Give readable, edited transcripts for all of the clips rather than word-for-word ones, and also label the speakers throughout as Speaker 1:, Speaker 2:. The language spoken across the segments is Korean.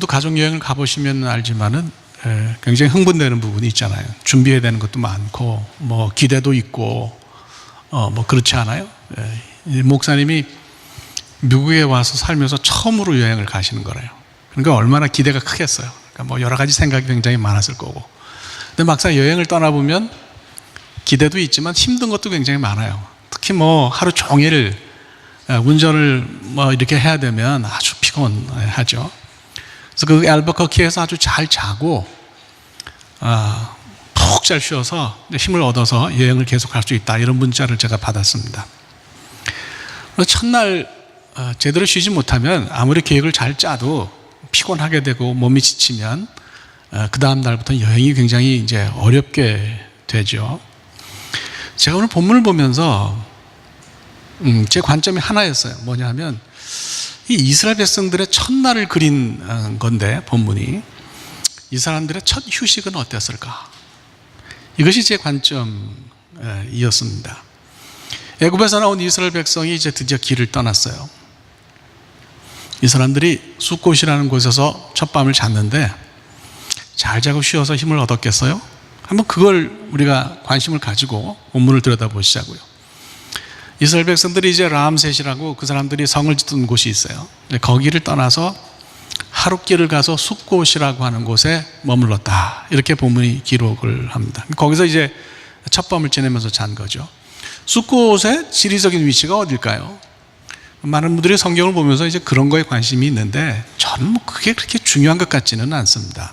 Speaker 1: 여러분도 가족여행을 가보시면 알지만은 굉장히 흥분되는 부분이 있잖아요. 준비해야 되는 것도 많고 뭐 기대도 있고 뭐 그렇지 않아요? 목사님이 미국에 와서 살면서 처음으로 여행을 가시는 거래요. 그러니까 얼마나 기대가 크겠어요. 그러니까 뭐 여러 가지 생각이 굉장히 많았을 거고. 근데 막상 여행을 떠나보면 기대도 있지만 힘든 것도 굉장히 많아요. 특히 뭐 하루 종일 운전을 뭐 이렇게 해야 되면 아주 피곤하죠. 그래서 그 알버커키에서 아주 잘 자고 푹 잘 쉬어서 힘을 얻어서 여행을 계속할 수 있다, 이런 문자를 제가 받았습니다. 첫날 제대로 쉬지 못하면 아무리 계획을 잘 짜도 피곤하게 되고 몸이 지치면 그 다음 날부터 여행이 굉장히 이제 어렵게 되죠. 제가 오늘 본문을 보면서 제 관점이 하나였어요. 뭐냐면 이 이스라엘 백성들의 첫날을 그린 건데, 본문이 이 사람들의 첫 휴식은 어땠을까? 이것이 제 관점이었습니다. 애굽에서 나온 이스라엘 백성이 이제 드디어 길을 떠났어요. 이 사람들이 숫곳이라는 곳에서 첫 밤을 잤는데 잘 자고 쉬어서 힘을 얻었겠어요? 한번 그걸 우리가 관심을 가지고 본문을 들여다보시자고요. 이스라엘 백성들이 이제 람셋이라고 그 사람들이 성을 짓던 곳이 있어요. 거기를 떠나서 하룻길을 가서 숫곳이라고 하는 곳에 머물렀다, 이렇게 본문이 기록을 합니다. 거기서 이제 첫 밤을 지내면서 잔 거죠. 숫곳의 지리적인 위치가 어딜까요? 많은 분들이 성경을 보면서 이제 그런 거에 관심이 있는데 저는 뭐 그게 그렇게 중요한 것 같지는 않습니다.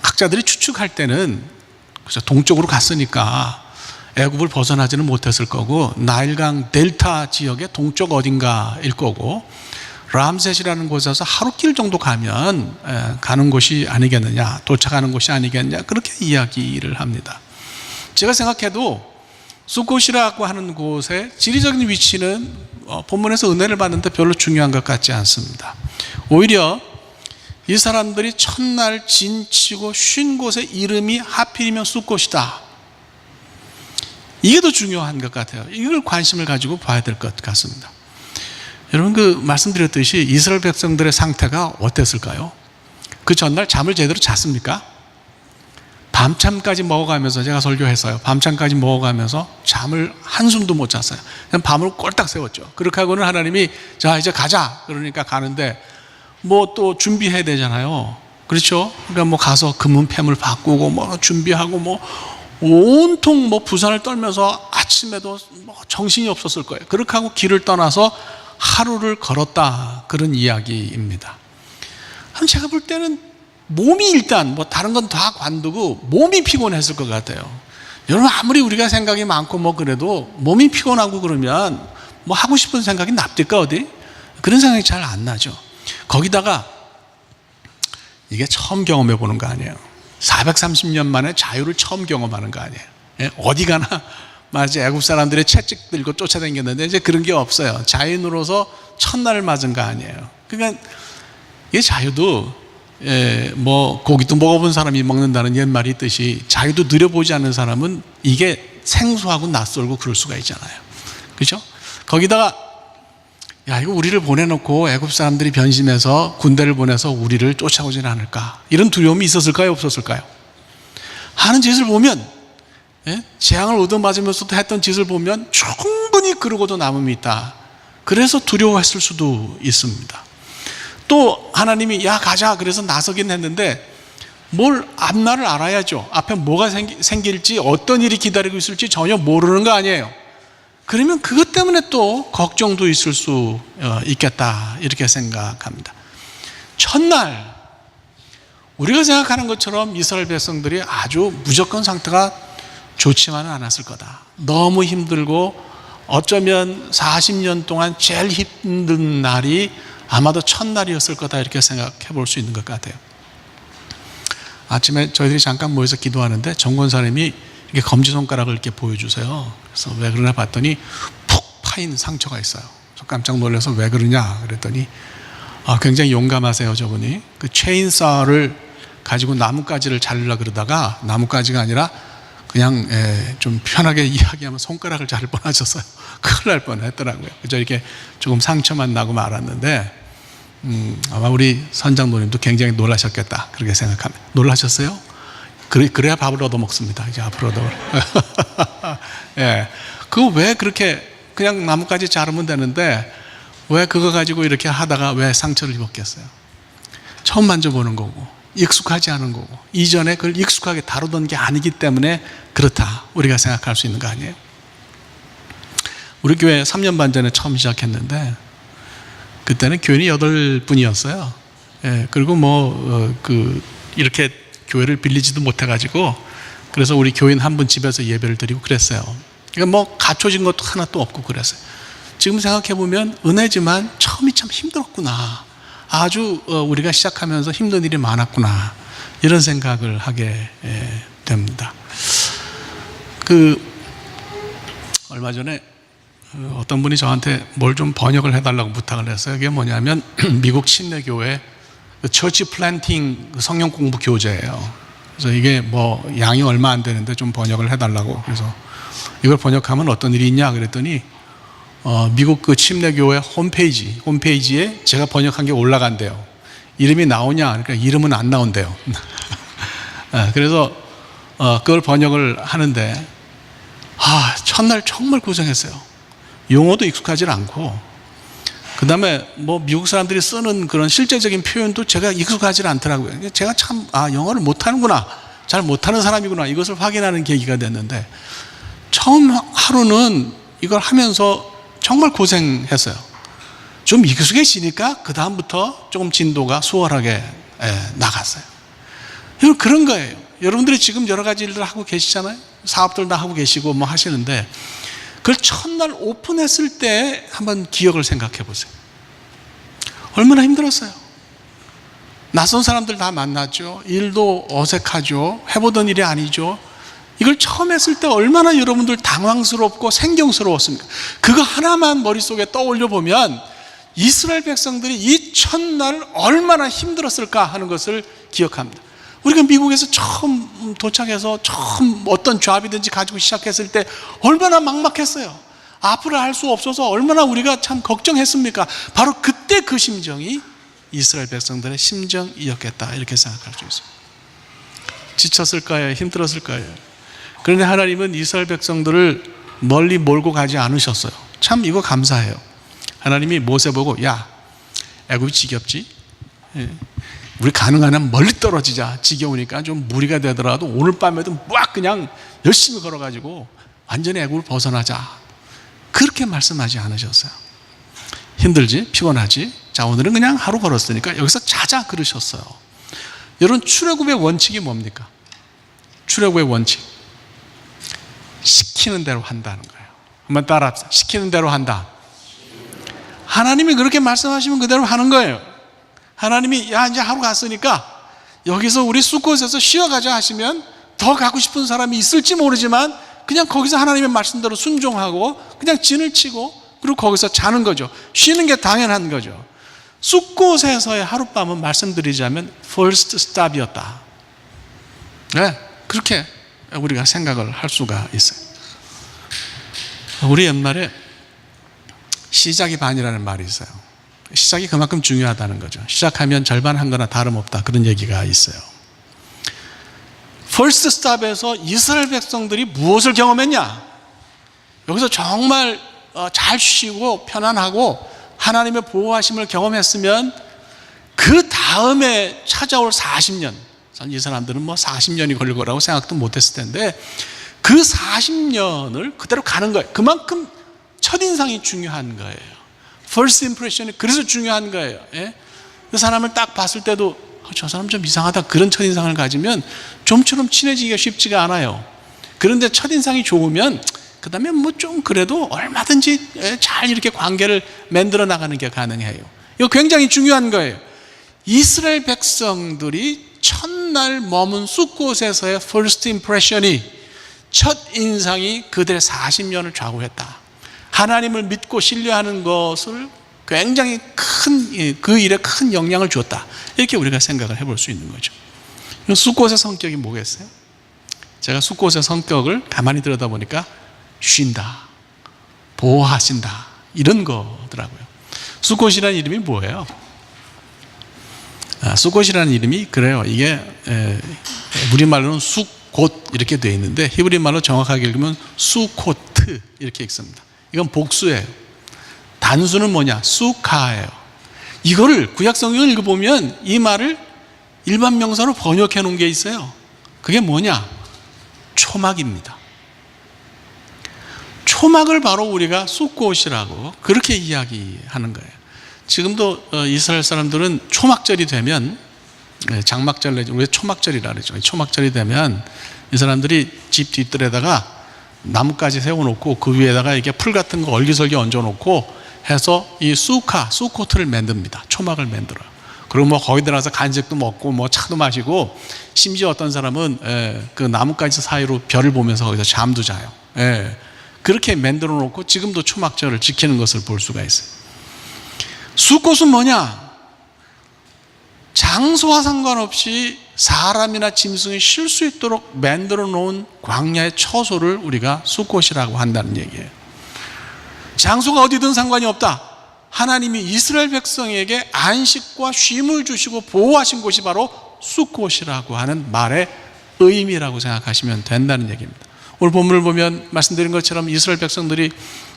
Speaker 1: 학자들이 추측할 때는 그죠, 동쪽으로 갔으니까 애굽을 벗어나지는 못했을 거고 나일강 델타 지역의 동쪽 어딘가일 거고 람셋이라는 곳에서 하루길 정도 가면 가는 곳이 아니겠느냐, 도착하는 곳이 아니겠느냐, 그렇게 이야기를 합니다. 제가 생각해도 숫곳이라고 하는 곳의 지리적인 위치는 본문에서 은혜를 받는데 별로 중요한 것 같지 않습니다. 오히려 이 사람들이 첫날 진치고 쉰 곳의 이름이 하필이면 숫곳이다, 이게 더 중요한 것 같아요. 이걸 관심을 가지고 봐야 될 것 같습니다. 여러분, 말씀드렸듯이 이스라엘 백성들의 상태가 어땠을까요? 그 전날 잠을 제대로 잤습니까? 밤참까지 먹어가면서, 제가 설교했어요. 밤참까지 먹어가면서 잠을 한숨도 못 잤어요. 그냥 밤을 꼴딱 세웠죠. 그렇게 하고는 하나님이 자 이제 가자 그러니까 가는데 뭐 또 준비해야 되잖아요. 그렇죠? 그러니까 뭐 가서 금은패물 바꾸고 뭐 준비하고 뭐 온통 뭐 부산을 떨면서 아침에도 뭐 정신이 없었을 거예요. 그렇게 하고 길을 떠나서 하루를 걸었다, 그런 이야기입니다. 제가 볼 때는 몸이 일단 뭐 다른 건 다 관두고 몸이 피곤했을 것 같아요. 여러분, 아무리 우리가 생각이 많고 뭐 그래도 몸이 피곤하고 그러면 뭐 하고 싶은 생각이 납니까 어디? 그런 생각이 잘 안 나죠. 거기다가 이게 처음 경험해 보는 거 아니에요. 430년 만에 자유를 처음 경험하는 거 아니에요. 어디 가나 마치 애굽 사람들의 채찍 들고 쫓아다녔는데 이제 그런 게 없어요. 자유인으로서 첫날을 맞은 거 아니에요. 그러니까 이 자유도 뭐 고기도 먹어본 사람이 먹는다는 옛말이 있듯이 자유도 누려보지 않는 사람은 이게 생소하고 낯설고 그럴 수가 있잖아요. 그렇죠? 거기다가 야, 이거 우리를 보내놓고 애굽 사람들이 변심해서 군대를 보내서 우리를 쫓아오진 않을까, 이런 두려움이 있었을까요, 없었을까요? 하는 짓을 보면, 재앙을 얻어맞으면서도 했던 짓을 보면 충분히 그러고도 남음이 있다. 그래서 두려워했을 수도 있습니다. 또 하나님이 야 가자 그래서 나서긴 했는데 뭘 앞날을 알아야죠. 앞에 뭐가 생길지, 어떤 일이 기다리고 있을지 전혀 모르는 거 아니에요. 그러면 그것 때문에 또 걱정도 있을 수 있겠다, 이렇게 생각합니다. 첫날 우리가 생각하는 것처럼 이스라엘 백성들이 아주 무조건 상태가 좋지만은 않았을 거다. 너무 힘들고 어쩌면 40년 동안 제일 힘든 날이 아마도 첫날이었을 거다, 이렇게 생각해 볼 수 있는 것 같아요. 아침에 저희들이 잠깐 모여서 기도하는데 정권사님이 이렇게 검지손가락을 이렇게 보여주세요. 그래서 왜 그러나 봤더니 푹 파인 상처가 있어요. 저 깜짝 놀라서 왜 그러냐 그랬더니 굉장히 용감하세요, 저분이. 그 체인사를 가지고 나뭇가지를 자르려고 그러다가 나뭇가지가 아니라 그냥 좀 편하게 이야기하면 손가락을 자를 뻔하셨어요. 큰일 날 뻔했더라고요. 그저 이렇게 조금 상처만 나고 말았는데 아마 우리 선장노님도 굉장히 놀라셨겠다 그렇게 생각합니다. 놀라셨어요? 그래야 밥을 얻어 먹습니다. 이제 앞으로도. 예. 그거 왜 그렇게 그냥 나뭇가지 자르면 되는데 왜 그거 가지고 이렇게 하다가 왜 상처를 입었겠어요? 처음 만져보는 거고 익숙하지 않은 거고 이전에 그걸 익숙하게 다루던 게 아니기 때문에 그렇다 우리가 생각할 수 있는 거 아니에요? 우리 교회 3년 반 전에 처음 시작했는데 그때는 교인이 8분이었어요. 예, 그리고 이렇게 교회를 빌리지도 못해가지고 그래서 우리 교인 한 분 집에서 예배를 드리고 그랬어요. 그러니까 갖춰진 것도 하나도 없고 그랬어요. 지금 생각해보면 은혜지만 처음이 참 힘들었구나. 아주 우리가 시작하면서 힘든 일이 많았구나. 이런 생각을 하게 됩니다. 얼마 전에 어떤 분이 저한테 뭘 좀 번역을 해달라고 부탁을 했어요. 그게 뭐냐면 미국 침례교회 처치 플랜팅 성경 공부 교재예요. 그래서 이게 양이 얼마 안 되는데 좀 번역을 해달라고. 그래서 이걸 번역하면 어떤 일이 있냐 그랬더니 미국 그 침례교회 홈페이지에 제가 번역한 게 올라간대요. 이름이 나오냐? 그러니까 이름은 안 나온대요. 그래서 그걸 번역을 하는데 첫날 정말 고생했어요. 용어도 익숙하지 않고 그 다음에 미국 사람들이 쓰는 그런 실제적인 표현도 제가 익숙하지 않더라고요. 제가 참 영어를 못하는구나, 잘 못하는 사람이구나 이것을 확인하는 계기가 됐는데 처음 하루는 이걸 하면서 정말 고생했어요. 좀 익숙해지니까 그 다음부터 조금 진도가 수월하게 나갔어요. 그런 거예요. 여러분들이 지금 여러 가지 일들 하고 계시잖아요. 사업들 다 하고 계시고 하시는데 그걸 첫날 오픈했을 때 한번 기억을 생각해 보세요. 얼마나 힘들었어요. 낯선 사람들 다 만났죠. 일도 어색하죠. 해보던 일이 아니죠. 이걸 처음 했을 때 얼마나 여러분들 당황스럽고 생경스러웠습니까? 그거 하나만 머릿속에 떠올려 보면 이스라엘 백성들이 이 첫날 얼마나 힘들었을까 하는 것을 기억합니다. 우리가 미국에서 처음 도착해서 처음 어떤 잡이든지 가지고 시작했을 때 얼마나 막막했어요. 앞으로 할 수 없어서 얼마나 우리가 참 걱정했습니까? 바로 그때 그 심정이 이스라엘 백성들의 심정이었겠다 이렇게 생각할 수 있어요. 지쳤을까요? 힘들었을까요? 그런데 하나님은 이스라엘 백성들을 멀리 몰고 가지 않으셨어요. 참 이거 감사해요. 하나님이 모세 보고 야 애굽이 지겹지? 우리 가능한 한 멀리 떨어지자. 지겨우니까 좀 무리가 되더라도 오늘 밤에도 막 그냥 열심히 걸어가지고 완전히 애굽을 벗어나자. 그렇게 말씀하지 않으셨어요. 힘들지? 피곤하지? 자 오늘은 그냥 하루 걸었으니까 여기서 자자 그러셨어요. 여러분 출애굽의 원칙이 뭡니까? 출애굽의 원칙 시키는 대로 한다는 거예요. 한번 따라합시다. 시키는 대로 한다. 하나님이 그렇게 말씀하시면 그대로 하는 거예요. 하나님이 야 이제 하루 갔으니까 여기서 우리 숫곳에서 쉬어가자 하시면 더 가고 싶은 사람이 있을지 모르지만 그냥 거기서 하나님의 말씀대로 순종하고 그냥 진을 치고 그리고 거기서 자는 거죠. 쉬는 게 당연한 거죠. 숫곳에서의 하룻밤은 말씀드리자면 first stop이었다. 네, 그렇게 우리가 생각을 할 수가 있어요. 우리 옛말에 시작이 반이라는 말이 있어요. 시작이 그만큼 중요하다는 거죠. 시작하면 절반 한 거나 다름없다 그런 얘기가 있어요. First Stop에서 이스라엘 백성들이 무엇을 경험했냐? 여기서 정말 잘 쉬고 편안하고 하나님의 보호하심을 경험했으면 그 다음에 찾아올 40년, 이 사람들은 40년이 걸릴 거라고 생각도 못했을 텐데 그 40년을 그대로 가는 거예요. 그만큼 첫인상이 중요한 거예요. First impression이 그래서 중요한 거예요. 예? 그 사람을 딱 봤을 때도 저 사람 좀 이상하다 그런 첫인상을 가지면 좀처럼 친해지기가 쉽지가 않아요. 그런데 첫인상이 좋으면 그 다음에 좀 그래도 얼마든지 잘 이렇게 관계를 만들어 나가는 게 가능해요. 이거 굉장히 중요한 거예요. 이스라엘 백성들이 첫날 머문 숫곳에서의 first impression이 첫인상이 그들의 40년을 좌우했다. 하나님을 믿고 신뢰하는 것을 굉장히 그 일에 큰 영향을 줬다. 이렇게 우리가 생각을 해볼 수 있는 거죠. 숫곳의 성격이 뭐겠어요? 제가 숫곳의 성격을 가만히 들여다보니까 쉰다, 보호하신다 이런 거더라고요. 숫곳이라는 이름이 뭐예요? 수꽃이라는 이름이 그래요. 이게 우리말로는 숫곳 이렇게 되어 있는데 히브리 말로 정확하게 읽으면 수코트 이렇게 읽습니다. 이건 복수예요. 단수는 뭐냐? 수카예요. 이거를 구약 성경을 읽어보면 이 말을 일반 명사로 번역해 놓은 게 있어요. 그게 뭐냐? 초막입니다. 초막을 바로 우리가 숫꽃이라고 그렇게 이야기하는 거예요. 지금도 이스라엘 사람들은 초막절이 되면, 장막절 내지 우리가 초막절이라 그러죠. 초막절이 되면 이 사람들이 집 뒷뜰에다가 나뭇가지 세워놓고 그 위에다가 이게 풀 같은 거 얼기설기 얹어놓고 해서 이 수코트를 만듭니다. 초막을 만들어요. 그리고 뭐 거기 들어가서 간식도 먹고 뭐 차도 마시고, 심지어 어떤 사람은 그 나뭇가지 사이로 별을 보면서 거기서 잠도 자요. 그렇게 만들어 놓고 지금도 초막절을 지키는 것을 볼 수가 있어요. 수꽃은 뭐냐? 장소와 상관없이 사람이나 짐승이 쉴 수 있도록 만들어 놓은 광야의 처소를 우리가 수꽃이라고 한다는 얘기예요. 장소가 어디든 상관이 없다. 하나님이 이스라엘 백성에게 안식과 쉼을 주시고 보호하신 곳이 바로 수꽃이라고 하는 말의 의미라고 생각하시면 된다는 얘기입니다. 오늘 본문을 보면 말씀드린 것처럼 이스라엘 백성들이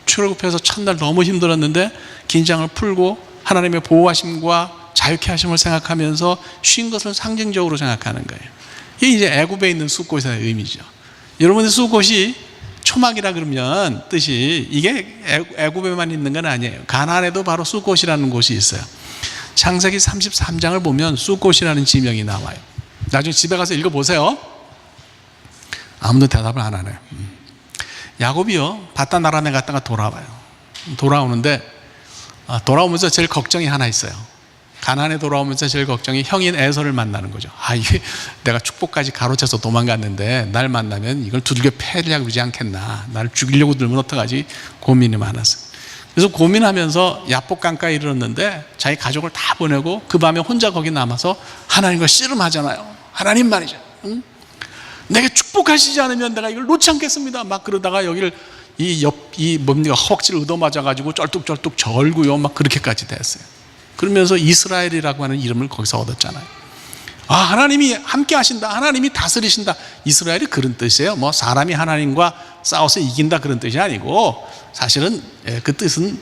Speaker 1: 출애굽해서 첫날 너무 힘들었는데 긴장을 풀고 하나님의 보호하심과 자유케 하심을 생각하면서 쉰 것을 상징적으로 생각하는 거예요. 이게 이제 애굽에 있는 숫꽃의 의미죠. 여러분의 숫꽃이 초막이라 그러면 뜻이 이게 애굽에만 있는 건 아니에요. 가나안에도 바로 숫꽃이라는 곳이 있어요. 창세기 33장을 보면 숫꽃이라는 지명이 나와요. 나중에 집에 가서 읽어보세요. 아무도 대답을 안 하네요. 야곱이요, 바단 아람에 갔다가 돌아와요. 돌아오는데 돌아오면서 제일 걱정이 하나 있어요. 가나안에 돌아오면서 제일 걱정이 형인 에서를 만나는 거죠. 이게 내가 축복까지 가로채서 도망갔는데 날 만나면 이걸 두들겨 패려고 그러지 않겠나, 나를 죽이려고 들면 어떡하지, 고민이 많았어요. 그래서 고민하면서 야복 강가에 이르렀는데 자기 가족을 다 보내고 그 밤에 혼자 거기 남아서 하나님과 씨름하잖아요. 하나님 말이죠, 응? 내게 축복하시지 않으면 내가 이걸 놓지 않겠습니다. 막 그러다가 여기를 뭡니까, 허벅지를 얻어맞아가지고 쩔뚝쩔뚝 절고요, 막 그렇게까지 됐어요. 그러면서 이스라엘이라고 하는 이름을 거기서 얻었잖아요. 하나님이 함께 하신다, 하나님이 다스리신다. 이스라엘이 그런 뜻이에요. 뭐 사람이 하나님과 싸워서 이긴다 그런 뜻이 아니고, 사실은 그 뜻은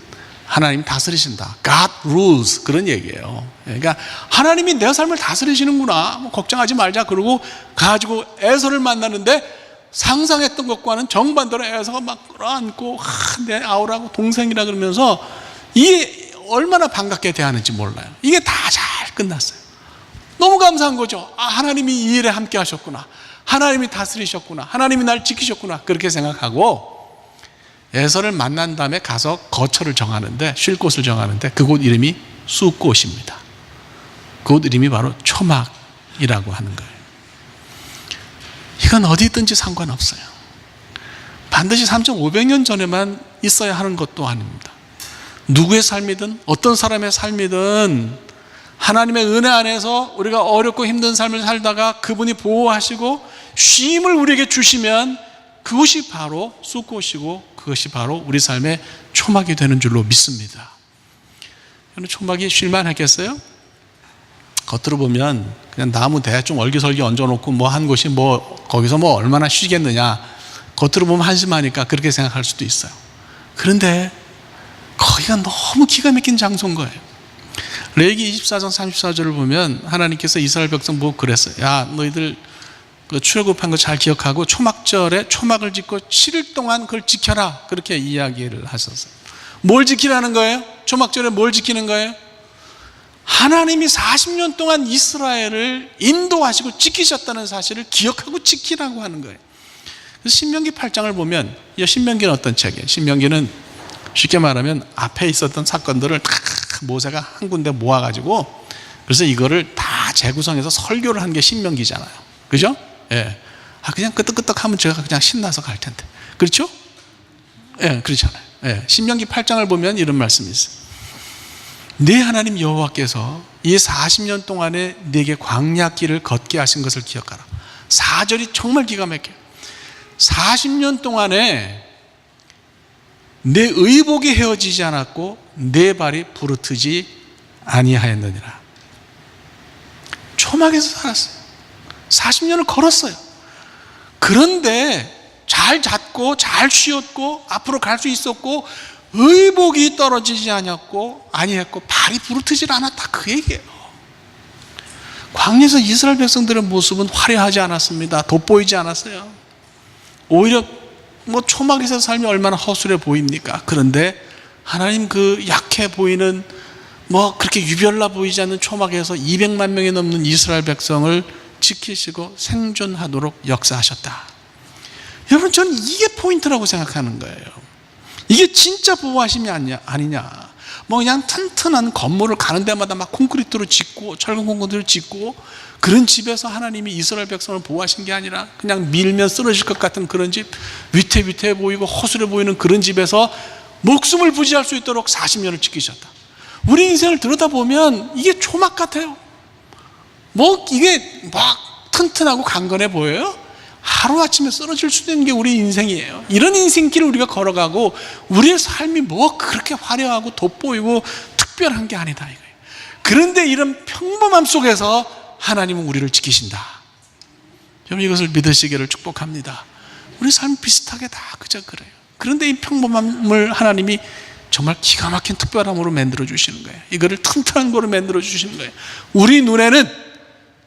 Speaker 1: 하나님이 다스리신다, God rules, 그런 얘기예요. 그러니까 하나님이 내 삶을 다스리시는구나, 뭐 걱정하지 말자. 그러고 가지고 에서를 만나는데 상상했던 것과는 정반대로 에서가 막 끌어안고 내 아우라고 동생이라 그러면서 이게 얼마나 반갑게 대하는지 몰라요. 이게 다 잘 끝났어요. 너무 감사한 거죠. 하나님이 이 일에 함께 하셨구나, 하나님이 다스리셨구나, 하나님이 날 지키셨구나, 그렇게 생각하고 에서를 만난 다음에 가서 거처를 정하는데, 쉴 곳을 정하는데 그곳 이름이 숫꽃입니다. 그곳 이름이 바로 초막이라고 하는 거예요. 이건 어디 있든지 상관없어요. 반드시 3,500년 전에만 있어야 하는 것도 아닙니다. 누구의 삶이든 어떤 사람의 삶이든 하나님의 은혜 안에서 우리가 어렵고 힘든 삶을 살다가 그분이 보호하시고 쉼을 우리에게 주시면 그것이 바로 숫꽃이고 그것이 바로 우리 삶의 초막이 되는 줄로 믿습니다. 초막이 쉴만 하겠어요? 겉으로 보면 그냥 나무 대충 얼기설기 얹어놓고 뭐 한 곳이 뭐 거기서 뭐 얼마나 쉬겠느냐, 겉으로 보면 한심하니까 그렇게 생각할 수도 있어요. 그런데 거기가 너무 기가 막힌 장소인 거예요. 레위기 24장 34절을 보면 하나님께서 이스라엘 백성 보고 그랬어요. 야, 너희들 그 출애굽한 거 잘 기억하고 초막절에 초막을 짓고 7일 동안 그걸 지켜라, 그렇게 이야기를 하셨어요. 뭘 지키라는 거예요? 초막절에 뭘 지키는 거예요? 하나님이 40년 동안 이스라엘을 인도하시고 지키셨다는 사실을 기억하고 지키라고 하는 거예요. 그래서 신명기 8장을 보면, 이 신명기는 어떤 책이에요? 신명기는 쉽게 말하면 앞에 있었던 사건들을 다 모세가 한 군데 모아가지고, 그래서 이거를 다 재구성해서 설교를 한 게 신명기잖아요. 그죠? 예. 그냥 끄떡끄떡 하면 제가 그냥 신나서 갈 텐데. 그렇죠? 예, 그렇잖아요. 예. 신명기 8장을 보면 이런 말씀이 있어요. 네 하나님 여호와께서 이 40년 동안에 네게 광야길을 걷게 하신 것을 기억하라. 4절이 정말 기가 막혀요. 40년 동안에 내 의복이 헤어지지 않았고 내 발이 부르트지 아니하였느니라. 초막에서 살았어요. 40년을 걸었어요. 그런데 잘 잤고 잘 쉬었고 앞으로 갈 수 있었고 의복이 떨어지지 아니었고 아니했고 발이 부르트질 않았다, 그 얘기예요. 광야에서 이스라엘 백성들의 모습은 화려하지 않았습니다. 돋보이지 않았어요. 오히려 초막에서 삶이 얼마나 허술해 보입니까? 그런데 하나님 그 약해 보이는 그렇게 유별나 보이지 않는 초막에서 200만 명이 넘는 이스라엘 백성을 지키시고 생존하도록 역사하셨다. 여러분, 저는 이게 포인트라고 생각하는 거예요. 이게 진짜 보호하심이 아니냐. 그냥 튼튼한 건물을 가는 데마다 막 콘크리트로 짓고 철근 콘크리트로 짓고 그런 집에서 하나님이 이스라엘 백성을 보호하신 게 아니라 그냥 밀면 쓰러질 것 같은 그런 집, 위태위태해 보이고 허술해 보이는 그런 집에서 목숨을 부지할 수 있도록 40년을 지키셨다. 우리 인생을 들여다보면 이게 초막 같아요. 이게 막 튼튼하고 강건해 보여요? 하루아침에 쓰러질 수 있는 게 우리 인생이에요. 이런 인생길을 우리가 걸어가고 우리의 삶이 그렇게 화려하고 돋보이고 특별한 게 아니다 이거예요. 그런데 이런 평범함 속에서 하나님은 우리를 지키신다. 여러분, 이것을 믿으시기를 축복합니다. 우리 삶 비슷하게 다 그저 그래요. 그런데 이 평범함을 하나님이 정말 기가 막힌 특별함으로 만들어 주시는 거예요. 이거를 튼튼한 거로 만들어 주시는 거예요. 우리 눈에는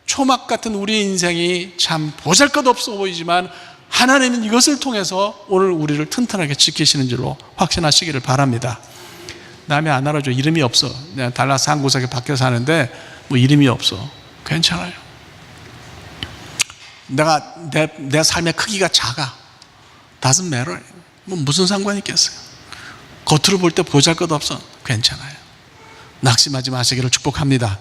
Speaker 1: 초막 같은 우리의 인생이 참 보잘것없어 보이지만 하나님은 이것을 통해서 오늘 우리를 튼튼하게 지키시는 줄로 확신하시기를 바랍니다. 남이 안 알아줘. 이름이 없어. 그냥 달라스 한 구석에 박혀 사는데 이름이 없어. 괜찮아요. 내 삶의 크기가 작아. doesn't matter. 무슨 상관이 있겠어요. 겉으로 볼 때 보잘것없어. 괜찮아요. 낙심하지 마시기를 축복합니다.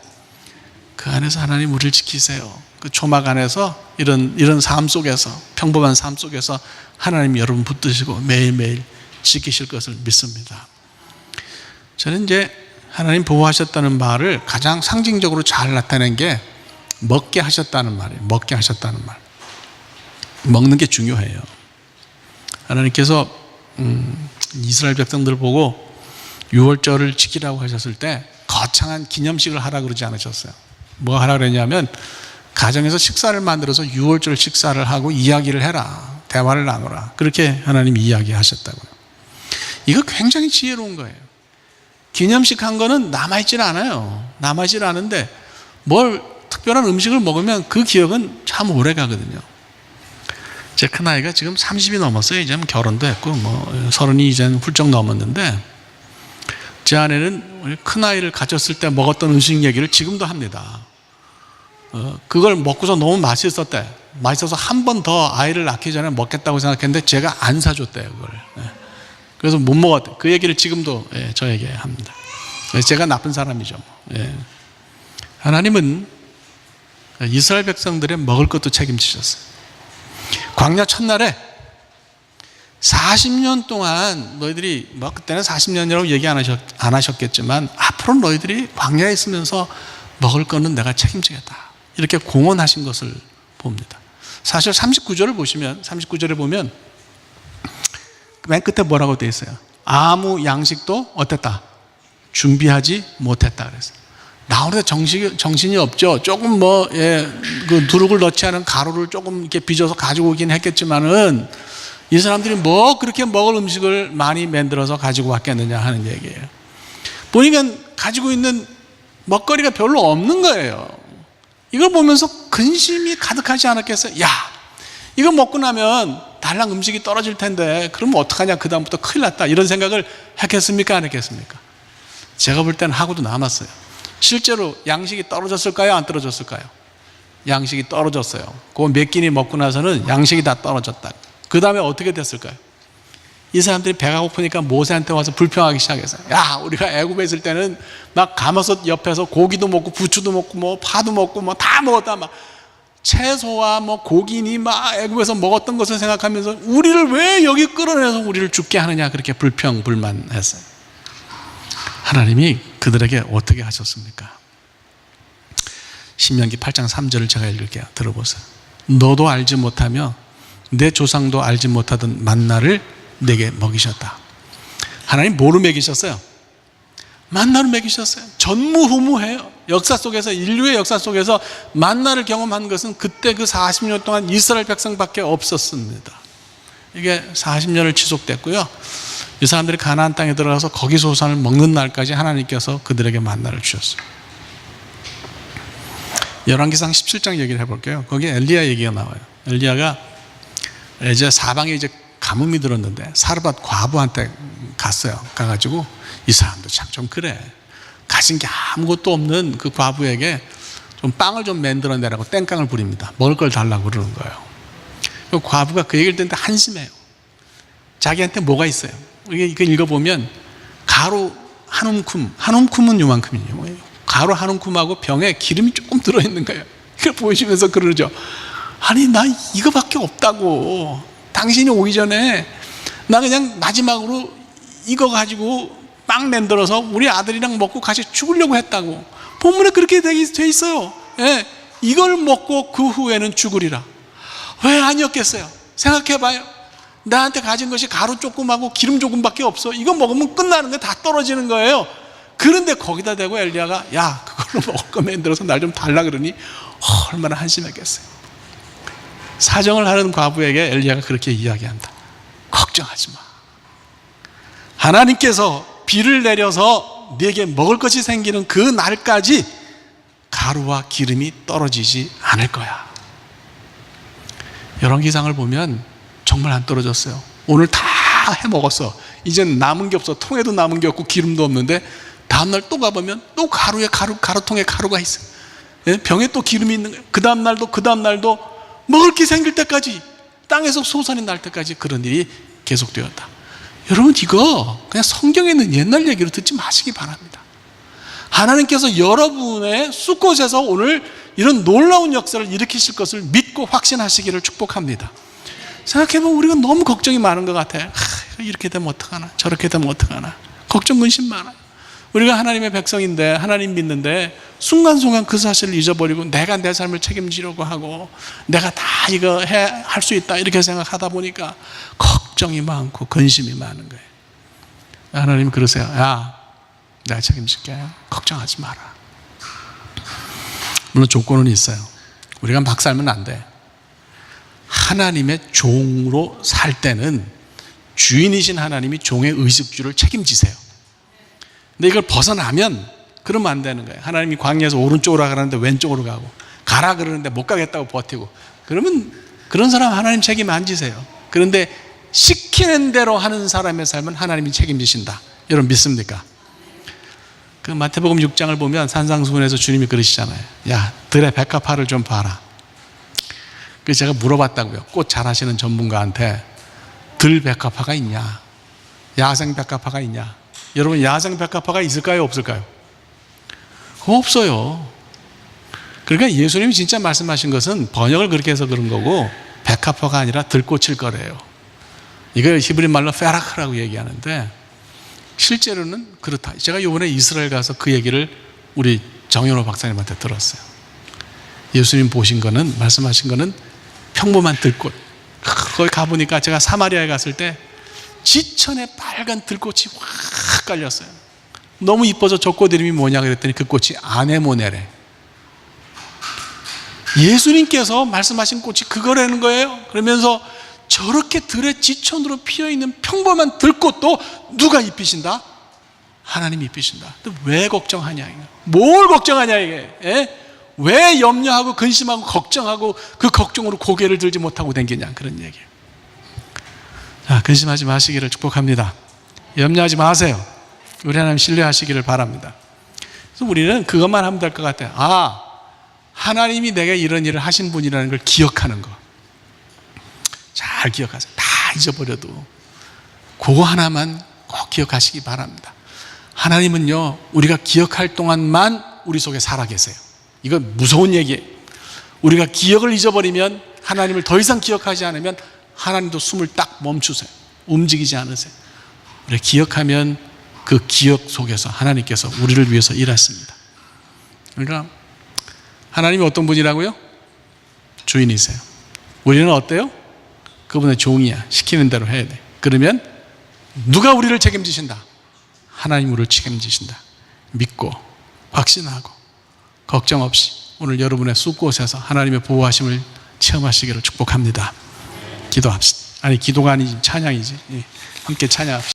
Speaker 1: 그 안에서 하나님 우리를 지키세요. 그 초막 안에서 이런 삶 속에서, 평범한 삶 속에서 하나님 여러분 붙드시고 매일매일 지키실 것을 믿습니다. 저는 이제 하나님 보호하셨다는 말을 가장 상징적으로 잘 나타낸 게 먹게 하셨다는 말이에요. 먹게 하셨다는 말. 먹는 게 중요해요. 하나님께서 이스라엘 백성들 보고 유월절을 지키라고 하셨을 때 거창한 기념식을 하라 그러지 않으셨어요. 뭐 하라 그랬냐면 가정에서 식사를 만들어서 유월절 식사를 하고 이야기를 해라. 대화를 나누라. 그렇게 하나님이 이야기하셨다고요. 이거 굉장히 지혜로운 거예요. 기념식 한 거는 남아있질 않아요. 남아있질 않은데 특별한 음식을 먹으면 그 기억은 참 오래 가거든요. 제 큰아이가 지금 30이 넘었어요. 이제 결혼도 했고 30이 이제는 훌쩍 넘었는데 제 아내는 큰아이를 가졌을 때 먹었던 음식 얘기를 지금도 합니다. 그걸 먹고서 너무 맛있었대. 맛있어서 한 번 더 아이를 낳기 전에 먹겠다고 생각했는데 제가 안 사줬대요, 그걸. 그래서 못 먹었대. 그 얘기를 지금도 저에게 합니다. 제가 나쁜 사람이죠. 하나님은 이스라엘 백성들의 먹을 것도 책임지셨어요. 광야 첫날에 40년 동안 너희들이 그때는 40년이라고 얘기 안 하셨겠지만 앞으로 너희들이 광야에 있으면서 먹을 거는 내가 책임지겠다. 이렇게 공언하신 것을 봅니다. 사실 39절에 보면 맨 끝에 뭐라고 되어 있어요? 아무 양식도 어땠다? 준비하지 못했다 그랬어요. 나오는데 정신이 없죠. 조금 그 누룩을 넣지 않은 가루를 조금 이렇게 빚어서 가지고 오긴 했겠지만은 이 사람들이 그렇게 먹을 음식을 많이 만들어서 가지고 왔겠느냐 하는 얘기예요. 보니까 가지고 있는 먹거리가 별로 없는 거예요. 이걸 보면서 근심이 가득하지 않았겠어요? 야, 이거 먹고 나면 달랑 음식이 떨어질 텐데 그러면 어떡하냐, 그 다음부터 큰일 났다, 이런 생각을 했겠습니까, 안 했겠습니까? 제가 볼 때는 하고도 남았어요. 실제로 양식이 떨어졌을까요, 안 떨어졌을까요? 양식이 떨어졌어요. 그거 몇 끼니 먹고 나서는 양식이 다 떨어졌다. 그 다음에 어떻게 됐을까요? 이 사람들이 배가 고프니까 모세한테 와서 불평하기 시작했어요. 야, 우리가 애굽에 있을 때는 막 가마솥 옆에서 고기도 먹고 부추도 먹고 파도 먹고 다 먹었다. 채소와 고기니 애굽에서 먹었던 것을 생각하면서 우리를 왜 여기 끌어내서 우리를 죽게 하느냐, 그렇게 불평불만했어요. 하나님이 그들에게 어떻게 하셨습니까? 신명기 8장 3절을 제가 읽을게요. 들어보세요. 너도 알지 못하며 내 조상도 알지 못하던 만나를 내게 먹이셨다. 하나님 뭐로 먹이셨어요? 만나를 먹이셨어요. 전무후무해요. 역사 속에서, 인류의 역사 속에서 만나를 경험한 것은 그때 그 40년 동안 이스라엘 백성밖에 없었습니다. 이게 40년을 지속됐고요. 이 사람들이 가나안 땅에 들어가서 거기 소산을 먹는 날까지 하나님께서 그들에게 만나를 주셨어요. 열왕기상 17장 얘기를 해볼게요. 거기에 엘리야 얘기가 나와요. 엘리야가 이제 사방에 이제 가뭄이 들었는데 사르밧 과부한테 갔어요. 가가지고 이 사람도 참 좀 그래. 가진 게 아무것도 없는 그 과부에게 좀 빵을 좀 만들어내라고 땡깡을 부립니다. 먹을 걸 달라고 그러는 거예요. 그 과부가 그 얘기를 듣는데 한심해요. 자기한테 뭐가 있어요? 이거 읽어보면 가루 한 움큼은 요만큼이에요. 가루 한 움큼하고 병에 기름이 조금 들어있는 거예요. 그걸 보여주면서 그러죠. 아니 나 이거밖에 없다고. 당신이 오기 전에 나 그냥 마지막으로 이거 가지고 빵 만들어서 우리 아들이랑 먹고 같이 죽으려고 했다고. 본문에 그렇게 돼 있어요. 예, 이걸 먹고 그 후에는 죽으리라. 왜 아니었겠어요? 생각해봐요. 나한테 가진 것이 가루 조금하고 기름 조금밖에 없어. 이거 먹으면 끝나는 게 다 떨어지는 거예요. 그런데 거기다 대고 엘리야가 야 그걸로 먹을 거 만들어서 날 좀 달라 그러니 얼마나 한심했겠어요. 사정을 하는 과부에게 엘리야가 그렇게 이야기한다. 걱정하지 마. 하나님께서 비를 내려서 네게 먹을 것이 생기는 그 날까지 가루와 기름이 떨어지지 않을 거야. 열왕기상을 보면 정말 안 떨어졌어요. 오늘 다 해먹었어. 이젠 남은 게 없어. 통에도 남은 게 없고 기름도 없는데 다음날 또 가보면 또 가루통에 가루가 있어요. 병에 또 기름이 있는 거예요. 그 다음날도 먹을 게 생길 때까지, 땅에서 소산이 날 때까지 그런 일이 계속되었다. 여러분 이거 그냥 성경에 있는 옛날 얘기로 듣지 마시기 바랍니다. 하나님께서 여러분의 숫곳에서 오늘 이런 놀라운 역사를 일으키실 것을 믿고 확신하시기를 축복합니다. 생각해보면 우리가 너무 걱정이 많은 것 같아요. 이렇게 되면 어떡하나, 저렇게 되면 어떡하나, 걱정 근심 많아요. 우리가 하나님의 백성인데, 하나님 믿는데 순간순간 그 사실을 잊어버리고 내가 내 삶을 책임지려고 하고 내가 다 이거 할 수 있다 이렇게 생각하다 보니까 걱정이 많고 근심이 많은 거예요. 하나님 그러세요. 야, 내가 책임질게. 걱정하지 마라. 물론 조건은 있어요. 우리가 막 살면 안 돼. 하나님의 종으로 살 때는 주인이신 하나님이 종의 의식주를 책임지세요. 근데 이걸 벗어나면 그러면 안 되는 거예요. 하나님이 광야에서 오른쪽으로 가라는데 왼쪽으로 가고, 가라 그러는데 못 가겠다고 버티고, 그러면 그런 사람 하나님 책임 안 지세요. 그런데 시키는 대로 하는 사람의 삶은 하나님이 책임지신다. 여러분 믿습니까? 그 마태복음 6장을 보면 산상수훈에서 주님이 그러시잖아요. 야, 들의 백합화를 좀 봐라. 그래서 제가 물어봤다고요. 꽃 잘하시는 전문가한테 들 백합화가 있냐, 야생 백합화가 있냐. 여러분 야생 백합화가 있을까요, 없을까요? 없어요. 그러니까 예수님이 진짜 말씀하신 것은 번역을 그렇게 해서 그런 거고 백합화가 아니라 들꽃일 거래요. 이걸 히브리 말로 페라크라고 얘기하는데 실제로는 그렇다. 제가 이번에 이스라엘 가서 그 얘기를 우리 정현호 박사님한테 들었어요. 예수님 보신 거는, 말씀하신 거는 평범한 들꽃. 거기 가보니까 제가 사마리아에 갔을 때 지천에 빨간 들꽃이 확 깔렸어요. 너무 이뻐서 저 꽃 이름이 뭐냐 그랬더니 그 꽃이 아네모네래. 예수님께서 말씀하신 꽃이 그거라는 거예요. 그러면서 저렇게 들의 지천으로 피어있는 평범한 들꽃도 누가 입히신다? 하나님이 입히신다. 왜 걱정하냐 이거. 뭘 걱정하냐 이게. 왜 염려하고 근심하고 걱정하고 그 걱정으로 고개를 들지 못하고 댕기냐, 그런 얘기예요. 자, 근심하지 마시기를 축복합니다. 염려하지 마세요. 우리 하나님 신뢰하시기를 바랍니다. 그래서 우리는 그것만 하면 될 것 같아요. 아, 하나님이 내게 이런 일을 하신 분이라는 걸 기억하는 거. 잘 기억하세요. 다 잊어버려도 그거 하나만 꼭 기억하시기 바랍니다. 하나님은요, 우리가 기억할 동안만 우리 속에 살아계세요. 이거 무서운 얘기예요. 우리가 기억을 잊어버리면, 하나님을 더 이상 기억하지 않으면 하나님도 숨을 딱 멈추세요. 움직이지 않으세요. 우리 기억하면 그 기억 속에서 하나님께서 우리를 위해서 일하십니다. 그러니까 하나님이 어떤 분이라고요? 주인이세요. 우리는 어때요? 그분의 종이야. 시키는 대로 해야 돼. 그러면 누가 우리를 책임지신다? 하나님 우리를 책임지신다. 믿고 확신하고 걱정 없이 오늘 여러분의 숲곳에서 하나님의 보호하심을 체험하시기를 축복합니다. 기도합시다. 아니, 기도가 아니지, 찬양이지. 함께 찬양합시다.